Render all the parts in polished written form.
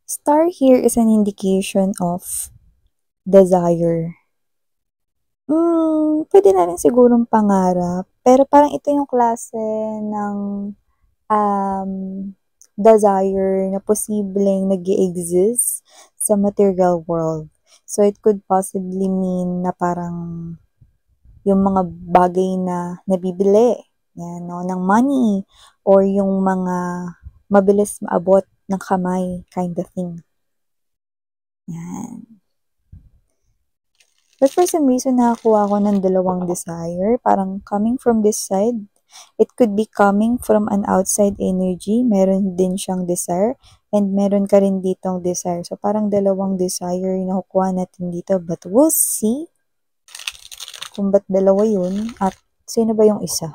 Star here is an indication of desire. Pwede na rin sigurong pangarap, pero parang ito yung klase ng um, desire na posibleng nag-exist sa material world. So, it could possibly mean na parang yung mga bagay na nabibili, yan, no, ng money, or yung mga mabilis maabot ng kamay kind of thing. Yan. But for some reason, nakakuha ako ng dalawang desire. Parang coming from this side, it could be coming from an outside energy. Meron din siyang desire. And meron ka rin ditong desire. So, parang dalawang desire yung nakukuha natin dito. But we'll see kung ba't dalawa yun. At sino ba yung isa?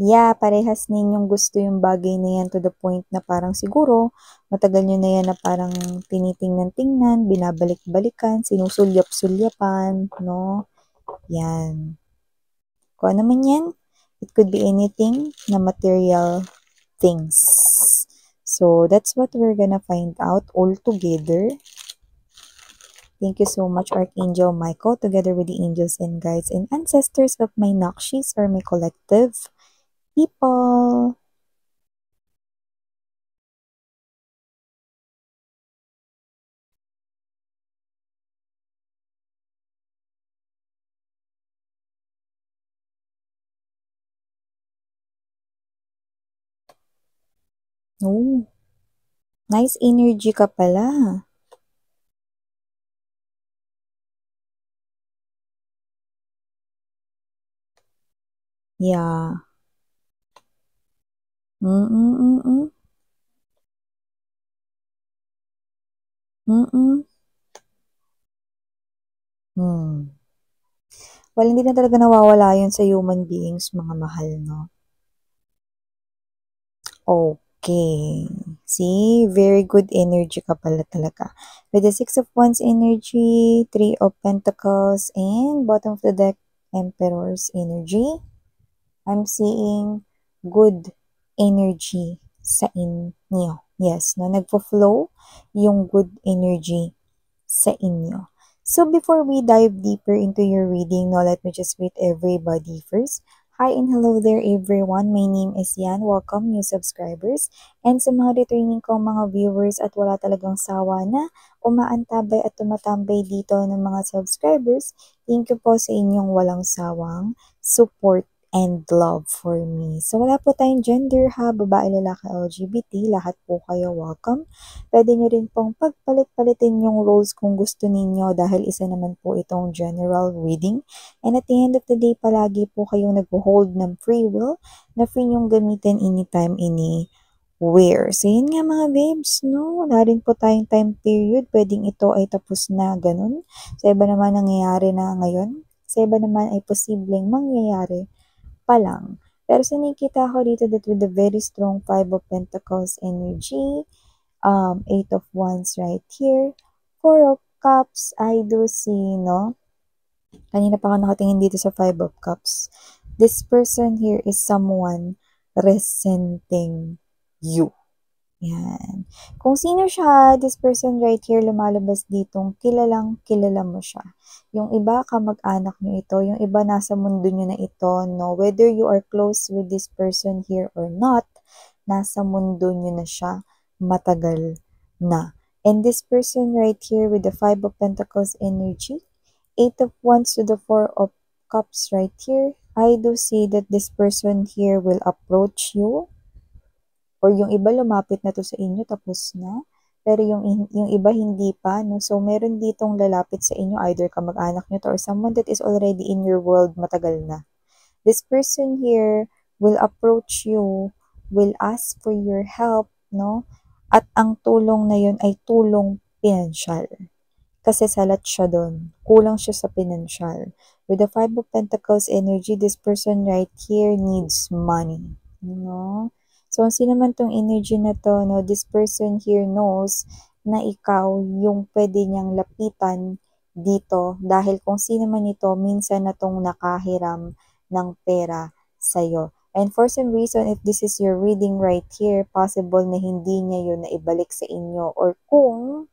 Yeah, parehas ninyong gusto yung bagay na yan to the point na parang siguro matagal nyo na yan na parang tinitingnan-tingnan, binabalik-balikan, sinusulyap-sulyapan, no? Yan. Kung ano man yan, it could be anything na material things. So, that's what we're gonna find out all together. Thank you so much, Archangel Michael, together with the angels and guides and ancestors of my Nakshis or my collective people. Oh, nice energy ka pala. Yeah. Mm-mm-mm-mm. Mm-mm. Hmm. Well, hindi na talaga nawawala yun sa human beings, mga mahal, no? Okay. See, very good energy ka pala talaga. With the Six of Wands energy, Three of Pentacles, and bottom of the deck, Emperor's energy. I'm seeing good energy sa inyo. Yes, no? Nagpo-flow yung good energy sa inyo. So before we dive deeper into your reading, no, let me just greet everybody first. Hi and hello there everyone. My name is Yan. Welcome new subscribers. And sa mga returning kong mga viewers at wala talagang sawa na umaantabay at tumatambay dito ng mga subscribers, thank you po sa inyong walang sawang support and love for me. So wala po tayong gender ha, babae, lalaki, LGBT, lahat po kayo welcome. Pwede nyo rin pong pagpalit-palitin yung roles kung gusto ninyo dahil isa naman po itong general reading. And at the end of the day, palagi po kayong nag-hold ng free will na free nyong gamitin anytime, anywhere. So, yun nga mga babes, no? Wala rin po tayong time period. Pwedeng ito ay tapos na ganun. Sa iba naman nangyayari na ngayon. Sa iba naman ay posibleng mangyayari pa lang. Pero sa nakikita ko dito that with the very strong Five of Pentacles energy, Eight of Wands right here. Four of Cups, I do see, no? Kanina pa ako nakatingin dito sa Five of Cups. This person here is someone resenting you. Yan. Kung sino siya, this person right here, lumalabas ditong kilalang kilala mo siya. Yung iba, kamag-anak nyo ito. Yung iba, nasa mundo nyo na ito, no? Whether you are close with this person here or not, nasa mundo nyo na siya matagal na. And this person right here with the Five of Pentacles energy, Eight of Wands to the Four of Cups right here, I do see that this person here will approach you, or yung iba lumapit na to sa inyo tapos na, pero yung iba hindi pa, no? So meron ditong lalapit sa inyo, either kamag-anak nyo to or someone that is already in your world matagal na. This person here will approach you, will ask for your help, no? At ang tulong na yun ay tulong pinansyal. Kasi salat siya doon. Kulang siya sa pinansyal. With the Five of Pentacles energy, this person right here needs money. No? So, sino man tong energy na to, no, this person here knows na ikaw yung pwede niyang lapitan dito dahil kung sino man ito, minsan na tong nakahiram ng pera sa'yo. And for some reason, if this is your reading right here, possible na hindi niya yun na ibalik sa inyo. Or kung,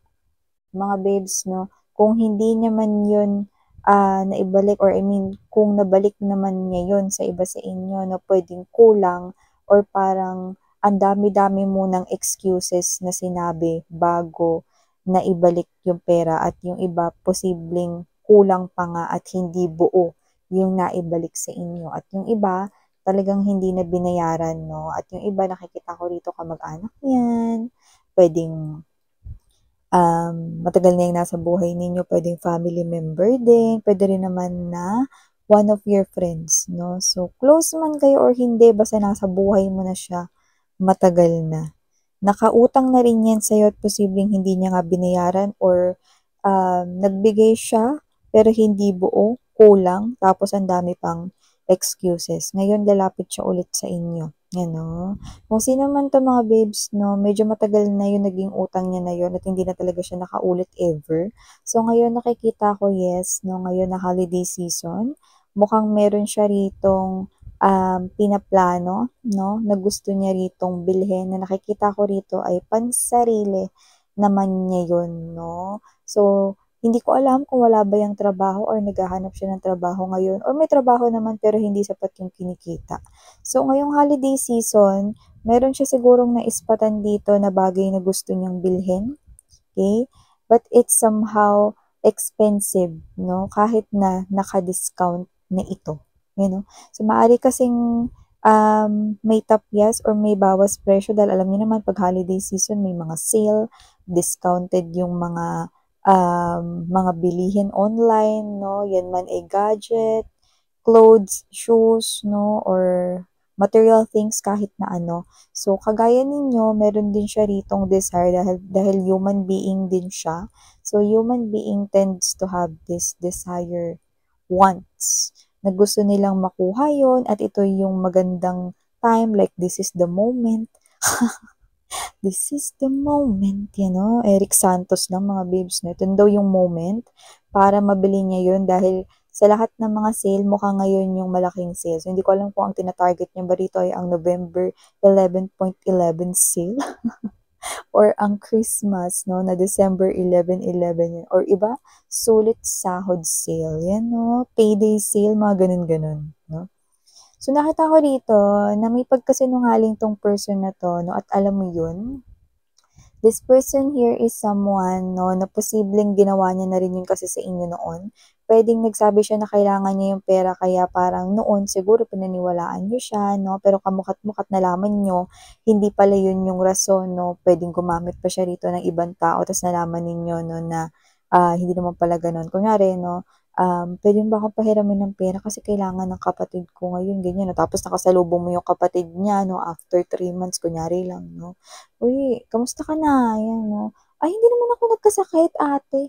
mga babes, no, kung hindi niya man yun naibalik, or I mean, kung nabalik naman niya yun sa iba sa inyo na pwedeng kulang, or parang ang dami-dami munang excuses na sinabi bago na ibalik yung pera, at yung iba posibleng kulang pa nga at hindi buo yung naibalik sa inyo. At yung iba, talagang hindi na binayaran, no? At yung iba, nakikita ko rito kamag-anak yan, pwedeng matagal na yung nasa buhay ninyo, pwedeng family member din, pwede rin naman na one of your friends, no? So, close man kayo or hindi, basta nasa buhay mo na siya, matagal na. Nakautang na rin yan sa'yo at posibleng hindi niya nga binayaran, or nagbigay siya pero hindi buo, kulang, tapos ang dami pang excuses. Ngayon, lalapit siya ulit sa inyo. Ano? Kung sino man to mga babes, no, medyo matagal na yung naging utang niya na yun at hindi na talaga siya nakaulit ever. So, ngayon nakikita ko, yes, no, ngayon na holiday season, mukhang meron siya ritong pinaplano, no, na gusto niya ritong bilhin, na nakikita ko rito ay pansarili naman niya yun, no. So, hindi ko alam kung wala ba yung trabaho or naghahanap siya ng trabaho ngayon, or may trabaho naman pero hindi sapat yung kinikita. So, ngayong holiday season, meron siya sigurong naispatan dito na bagay na gusto niyang bilhin. Okay? But it's somehow expensive, no? Kahit na naka-discount na ito. You know? So, maaari kasing may tapyas or may bawas presyo, dahil alam niyo naman pag holiday season may mga sale, discounted yung mga bilihin online, no? Yan man ay gadget, clothes, shoes, no? Or material things, kahit na ano. So, kagaya ninyo, meron din siya ritong desire, dahil human being din siya. So, human being tends to have this desire, wants, na gusto nilang makuha yon, at ito yung magandang time, like this is the moment. This is the moment, Eric Santos lang mga babes, no? Ito daw yung moment para mabili niya yun, dahil sa lahat ng mga sale, mukha ngayon yung malaking sale. So, hindi ko alam kung ang tinatarget niya ba rito ay ang November 11.11 sale or ang Christmas, no, na December 11.11 yun. Or iba, sulit sahod sale. Yan, no? Payday sale, mga ganun-ganun, no? So, nakita ko rito na may pagkasinungaling tong person na to, no, at alam mo yun, this person here is someone, no, na posibleng ginawa niya na rin yun kasi sa inyo noon. Pwedeng nagsabi siya na kailangan niya yung pera, kaya parang noon siguro pinaniwalaan niyo siya, no, pero kamukat-mukat nalaman niyo, hindi pala yun yung rason, no, pwedeng gumamit pa siya rito ng ibang tao, tapos nalaman ninyo, no, na hindi naman pala ganun. Kunyari, no, pwede ba akong pahiramin ng pera kasi kailangan ng kapatid ko ngayon, ganyan, no, tapos nakasalubong mo yung kapatid niya, no, after 3 months, kunyari lang, no. Uy, kamusta ka na? Ayan, no? Ay, hindi naman ako nagkasakit, ate.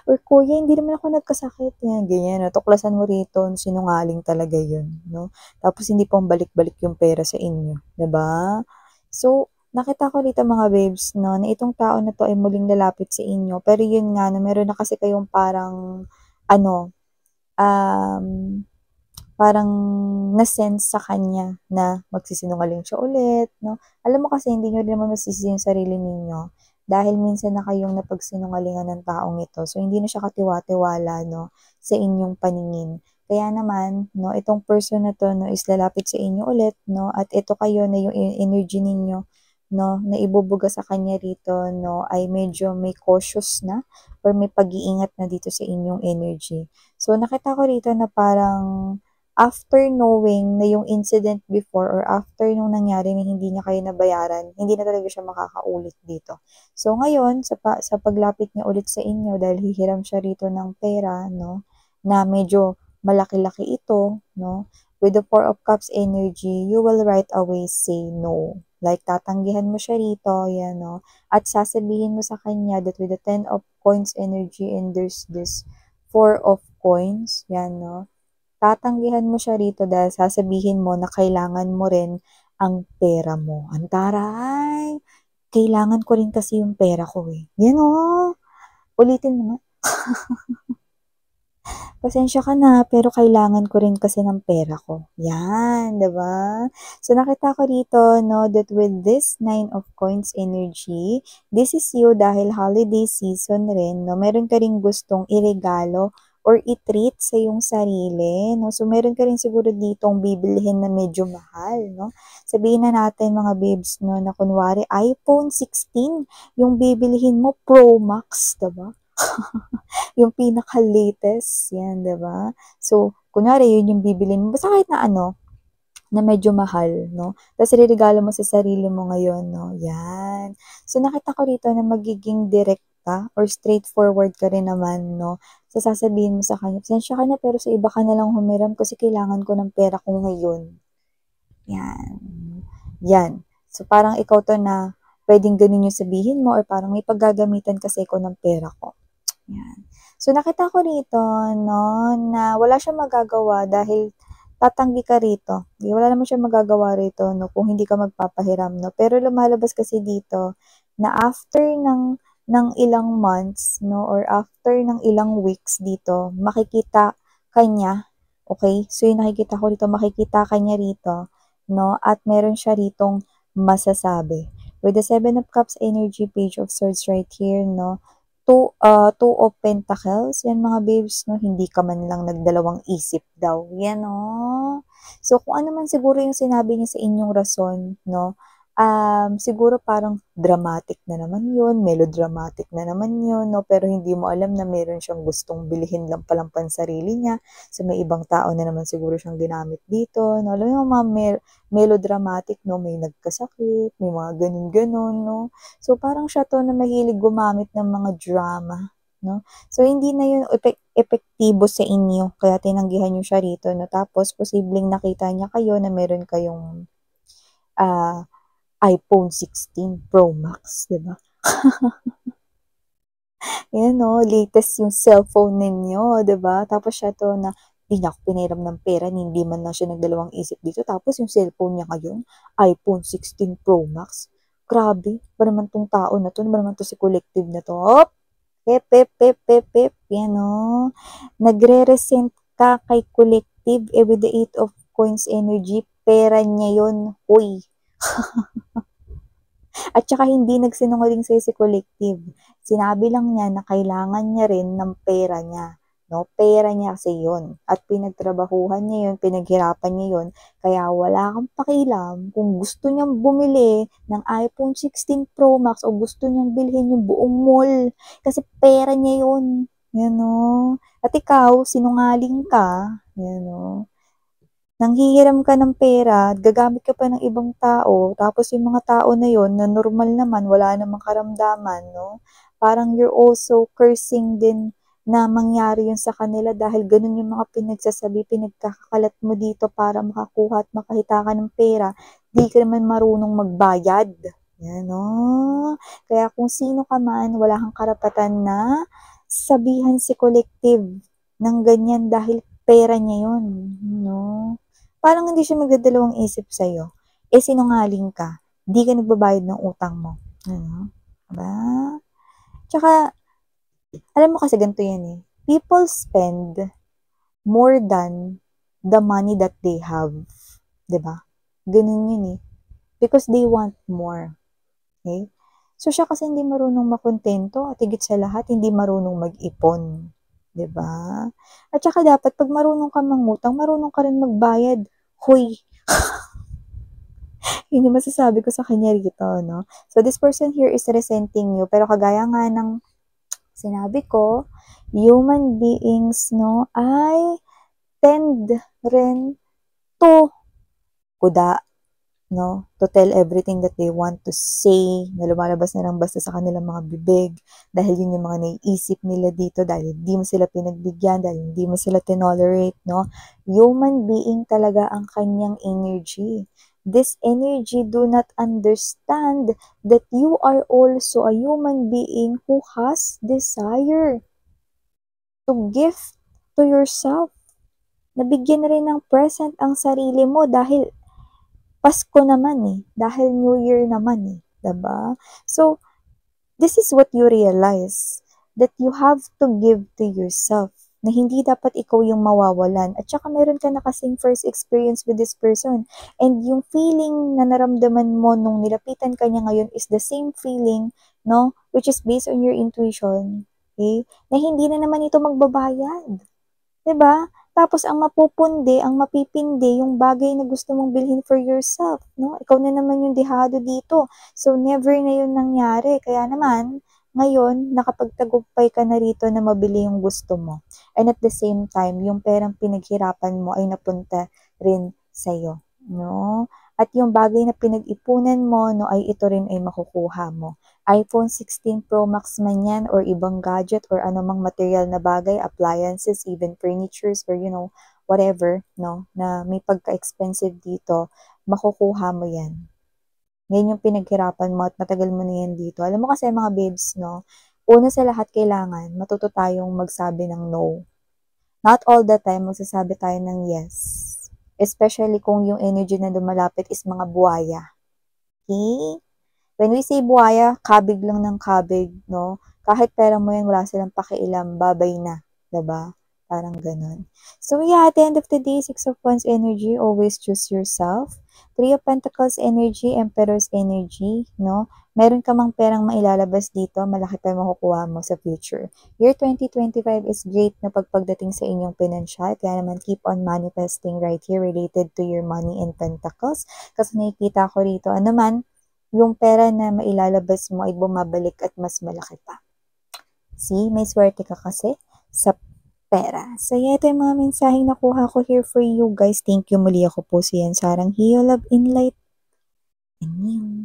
Or kuya, hindi naman ako nagkasakit. Yan, ganyan, no? Tuklasan mo rito, sinungaling talaga yun, no? Tapos hindi pang balik-balik yung pera sa inyo, 'di ba? So, nakita ko dito mga babes, no, na itong tao na to ay muling lalapit sa inyo. Pero yun nga, no, meron na kasi kayong parang, ano, um, parang na-sense sa kanya na magsisinungaling siya ulit, no? Alam mo kasi hindi niyo din naman masisisi yung sarili ninyo dahil minsan na kayong napagsinungalingan ng taong ito. So, hindi na siya katiwa-tiwala, no, sa inyong paningin. Kaya naman, no, itong person na to, no, is lalapit sa inyo ulit, no, at ito kayo na yung energy ninyo, no, na ibubuga sa kanya rito, no, ay medyo may cautious na or may pag-iingat na dito sa inyong energy. So, nakita ko rito na parang after knowing na yung incident before, or after nung nangyari na hindi niya kayo nabayaran, hindi na talaga siya makakaulit dito. So ngayon, sa paglapit niya ulit sa inyo, dahil hihiram siya rito ng pera, no, na medyo malaki-laki ito, no, with the Four of Cups energy, you will right away say no. Like, tatanggihan mo siya rito, yan, no, at sasabihin mo sa kanya that with the Ten of Coins energy, and there's this Four of Coins, yan, no, tatanggihan mo siya rito dahil sasabihin mo na kailangan mo rin ang pera mo. Ang taray! Kailangan ko rin kasi yung pera ko eh. Yan o! Ulitin mo nga. pasensya ka na, pero kailangan ko rin kasi ng pera ko. Yan, 'di ba? So, nakita ko dito, no, that with this 9 of Coins energy, this is you dahil holiday season rin, no, meron ka rin gustong iregalo or i-treat sa iyong sarili, no? So, meron ka rin siguro ditong bibilihin na medyo mahal, no? Sabihin na natin mga babes, no, na kunwari iPhone 16 yung bibilihin mo Pro Max, 'di ba? Yung pinaka-latest, yan, 'di ba? So, kunwari yun yung bibilhin mo, basta kahit na ano, na medyo mahal, no? Tapos ireregalo mo sa sarili mo ngayon, no? Yan. So, nakita ko rito na magiging direct ka or straightforward ka rin naman, no? So, sasabihin mo sa kanya, pasensya ka na pero sa iba ka na lang humiram kasi kailangan ko ng pera ko ngayon. Yan. Yan. So, parang ikaw to na pwedeng ganun yung sabihin mo or parang may paggagamitan kasi ko ng pera ko. Yan. So, nakita ko rito, no, na wala siyang magagawa dahil tatanggi ka rito. Wala naman siyang magagawa rito, no, kung hindi ka magpapahiram, no. Pero lumalabas kasi dito na after ng ilang months, no, or after ng ilang weeks dito, makikita kanya, okay? So, yung nakikita ko rito, makikita kanya rito, no, at meron siya ritong masasabi. With the 7 of Cups energy, Page of Swords right here, no, Two of Pentacles, yan mga babes, no, hindi ka man lang nagdalawang isip daw. Yan, oh. So, kung ano man siguro yung sinabi niya sa inyong rason, no, siguro parang dramatic na naman yun, melodramatic na naman yun, no, pero hindi mo alam na meron siyang gustong bilhin lang palang pansarili niya. So, may ibang tao na naman siguro siyang ginamit dito, no. Alam mo yung mga melodramatic, no, may nagkasakit, may mga ganun-ganun, no. So, parang siya to na mahilig gumamit ng mga drama, no? So, hindi na yun epektibo sa inyo, kaya tinanggihan niyo siya rito, no? Tapos, posibleng nakita niya kayo na meron kayong iPhone 16 Pro Max, di ba? Yan, no? Latest yung cellphone ninyo, di ba? Tapos siya to na, di na ako piniram ng pera, hindi man lang siya nagdalawang isip dito. Tapos yung cellphone niya ngayon, iPhone 16 Pro Max. Grabe, ba naman tong tao na to? Ba naman to si collective na to? Hop! Pep, pep, pep, pep, pep. Yan, no? Nagre-resent ka kay collective with the 8 of Coins energy. Pera niya yun. Uy. At saka hindi nagsinungaling sa'yo si collective. Sinabi lang niya na kailangan niya rin ng pera niya. No? Pera niya kasi yun. At pinagtrabahuhan niya yun, pinaghirapan niya yun. Kaya wala kang pakialam kung gusto niyang bumili ng iPhone 16 Pro Max o gusto niyang bilhin yung buong mall. Kasi pera niya yun. Yan o. At ikaw, sinungaling ka. Yan o. Nanghihiram ka ng pera, gagamit ka pa ng ibang tao, tapos yung mga tao na yon na normal naman, wala namang karamdaman, no? Parang you're also cursing din na mangyari yun sa kanila dahil ganun yung mga pinagsasabi, pinagkakalat mo dito para makakuha at makahita ka ng pera. Di ka naman marunong magbayad. Yan, no? Kaya kung sino ka man, wala kang karapatan na sabihan si collective ng ganyan dahil pera niya yun, no? Parang hindi siya magdadalawang isip sa'yo. Eh, sinungaling ka. Hindi ka nagbabayad ng utang mo. Ano? Diba? Tsaka, alam mo kasi ganito yan eh. People spend more than the money that they have. Diba? Ganun yun eh. Because they want more. Okay? So, siya kasi hindi marunong makontento at higit sa lahat, hindi marunong mag-ipon. 'Di ba? At saka dapat pag marunong ka mangutang, marunong ka rin magbayad. Hoy, yun yung masasabi ko sa kanya rito, no? So, this person here is resenting you. Pero kagaya nga ng sinabi ko, human beings, no, ay tend rin to kuda, no, to tell everything that they want to say, na lumalabas na lang basta sa kanilang mga bibig, dahil yun yung mga naiisip nila dito, dahil hindi mo sila pinagbigyan, dahil hindi mo sila tinolerate, no? Human being talaga ang kanyang energy. This energy do not understand that you are also a human being who has desire to give to yourself. Nabigyan rin ng present ang sarili mo dahil Pasko naman eh. Dahil New Year naman eh. Diba? So, this is what you realize. That you have to give to yourself. na hindi dapat ikaw yung mawawalan. At saka meron ka na kasing first experience with this person. And yung feeling na naramdaman mo nung nilapitan ka niya ngayon is the same feeling, no? Which is based on your intuition. Okay? Na hindi na naman ito magbabayad. 'Di ba? Tapos ang mapupundi, ang mapipindi yung bagay na gusto mong bilhin for yourself, 'no? Ikaw na naman yung dehado dito. So, never na yun nangyari. Kaya naman, ngayon, nakapagtagumpay ka na rito na mabili yung gusto mo. And at the same time, yung perang pinaghirapan mo ay napunta rin sa'yo, 'no? At yung bagay na pinag-ipunan mo, no, ay ito rin ay makukuha mo. iPhone 16 Pro Max man yan or ibang gadget or anumang material na bagay, appliances, even furnitures or whatever, no, na may pagka-expensive dito, makukuha mo yan. Yan yung pinaghirapan mo at matagal mo na yan dito. Alam mo kasi mga babes, no, una sa lahat kailangan matuto tayong magsabi ng no. Not all the time magsasabi tayo ng yes. Especially kung yung energy na dumalapit is mga buhaya. Okay? When we say buhaya, kabig lang ng kabig, no? Kahit pera mo yan, wala silang pakialam, babay na. Diba? Parang ganun. So yeah, at the end of the day, Six of Wands energy, always choose yourself. Three of Pentacles energy, Emperor's energy, no? Meron ka mang perang mailalabas dito, malaki pa makukuha mo sa future. Year 2025 is great na pagdating sa inyong pinansyal, kaya naman keep on manifesting right here related to your money and pentacles. Kasi nakikita ko rito, naman, yung pera na mailalabas mo ay bumabalik at mas malaki pa. See, may swerte ka kasi sa pera. So, yeah, ito yung mga mensaheng nakuha ko here for you guys. Thank you muli. Ako po si Yan Sarang Hiyo, Love in Light. And you.